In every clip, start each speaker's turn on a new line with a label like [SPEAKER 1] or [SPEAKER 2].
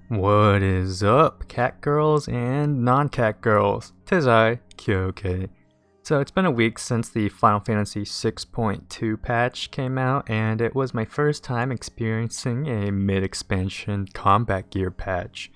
[SPEAKER 1] What is up, cat girls and non-cat girls? 'Tis I, Kyoke. So it's been a week since the Final Fantasy 6.2 patch came out, and it was my first time experiencing a mid-expansion combat gear patch.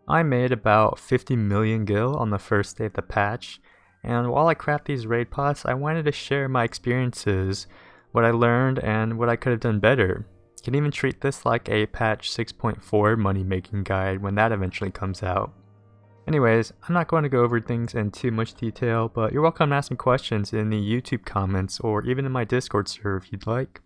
[SPEAKER 1] I made about 50 million gil on the first day of the patch, and while I craft these raid pots, I wanted to share my experiences, what I learned, and what I could have done better. You can even treat this like a patch 6.4 money making guide when that eventually comes out. Anyways, I'm not going to go over things in too much detail, but you're welcome to ask me questions in the YouTube comments or even in my Discord server if you'd like.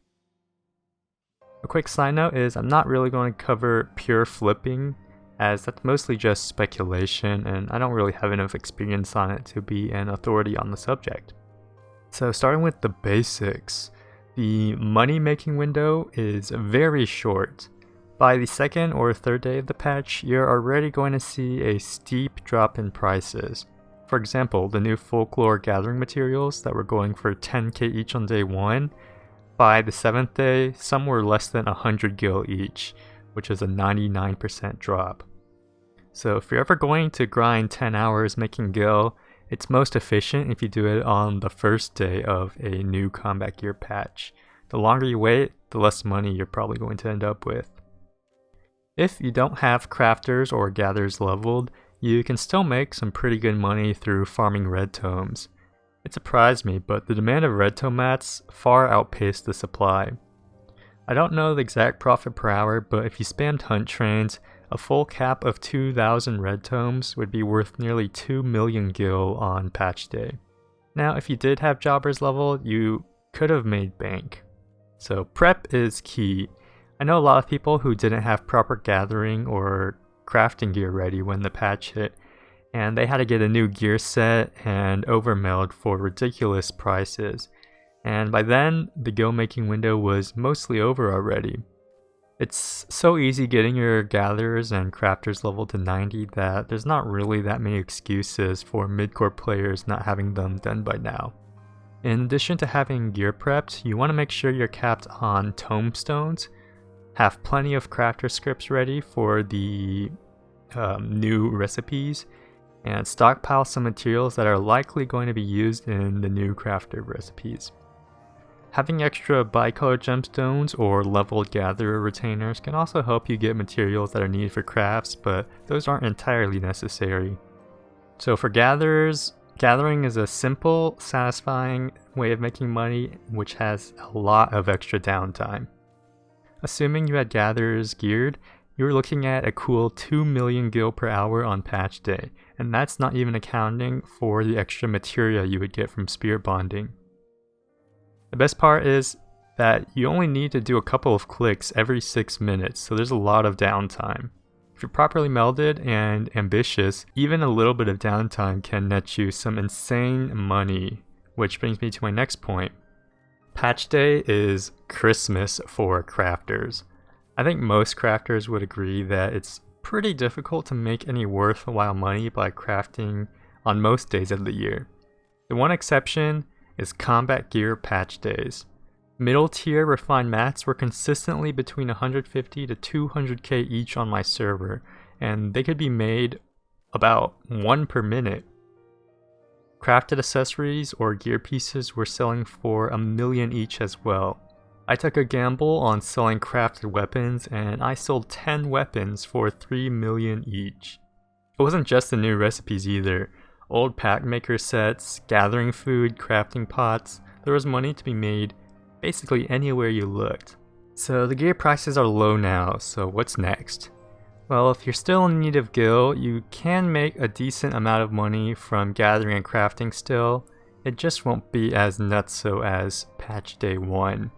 [SPEAKER 1] A quick side note is I'm not really going to cover pure flipping, as that's mostly just speculation and I don't really have enough experience on it to be an authority on the subject. So starting with the basics. The money making window is very short. By the second or third day of the patch, you're already going to see a steep drop in prices. For example, the new folklore gathering materials that were going for 10k each on day 1, by the 7th day, some were less than 100 gil each, which is a 99% drop. So if you're ever going to grind 10 hours making gil, it's most efficient if you do it on the first day of a new combat gear patch. The longer you wait, the less money you're probably going to end up with. If you don't have crafters or gatherers leveled, you can still make some pretty good money through farming red tomes. It surprised me, but the demand of red tome mats far outpaced the supply. I don't know the exact profit per hour, but if you spammed hunt trains, a full cap of 2,000 red tomes would be worth nearly 2 million gil on patch day. Now, if you did have jobbers leveled, you could have made bank. So prep is key. I know a lot of people who didn't have proper gathering or crafting gear ready when the patch hit, and they had to get a new gear set and overmilled for ridiculous prices. And by then, the gil making window was mostly over already. It's so easy getting your gatherers and crafters leveled to 90 that there's not really that many excuses for mid-core players not having them done by now. In addition to having gear prepped, you want to make sure you're capped on tomestones, have plenty of crafter scripts ready for the new recipes, and stockpile some materials that are likely going to be used in the new crafter recipes. Having extra bicolor gemstones or leveled gatherer retainers can also help you get materials that are needed for crafts, but those aren't entirely necessary. So for gatherers, gathering is a simple, satisfying way of making money which has a lot of extra downtime. Assuming you had gatherers geared, you're looking at a cool 2 million gil per hour on patch day, and that's not even accounting for the extra materia you would get from spear bonding. The best part is that you only need to do a couple of clicks every 6 minutes, so there's a lot of downtime. If you're properly melded and ambitious, even a little bit of downtime can net you some insane money, which brings me to my next point. Patch day is Christmas for crafters. I think most crafters would agree that it's pretty difficult to make any worthwhile money by crafting on most days of the year. The one exception is combat gear patch days. Middle tier refined mats were consistently between 150 to 200k each on my server, and they could be made about 1 per minute. Crafted accessories or gear pieces were selling for 1 million each as well. I took a gamble on selling crafted weapons, and I sold 10 weapons for 3 million each. It wasn't just the new recipes either. Old pack maker sets, gathering food, crafting pots, there was money to be made basically anywhere you looked. So the gear prices are low now, so what's next? Well, if you're still in need of gil, you can make a decent amount of money from gathering and crafting still. It just won't be as nutso as patch day 1.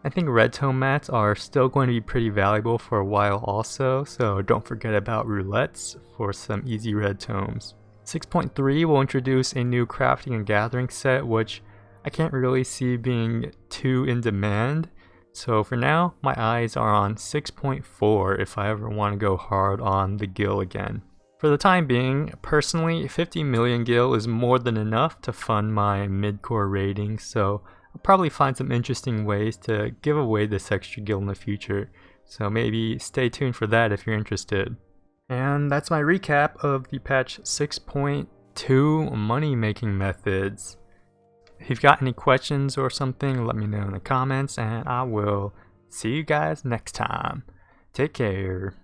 [SPEAKER 1] I think red tome mats are still going to be pretty valuable for a while also, so don't forget about roulettes for some easy red tomes. 6.3 will introduce a new crafting and gathering set, which I can't really see being too in demand. So for now, my eyes are on 6.4 if I ever want to go hard on the gil again. For the time being, personally, 50 million gil is more than enough to fund my mid-core rating, so I'll probably find some interesting ways to give away this extra gil in the future. So maybe stay tuned for that if you're interested. And that's my recap of the patch 6.2 money making methods. If you've got any questions or something, let me know in the comments, and I will see you guys next time. Take care.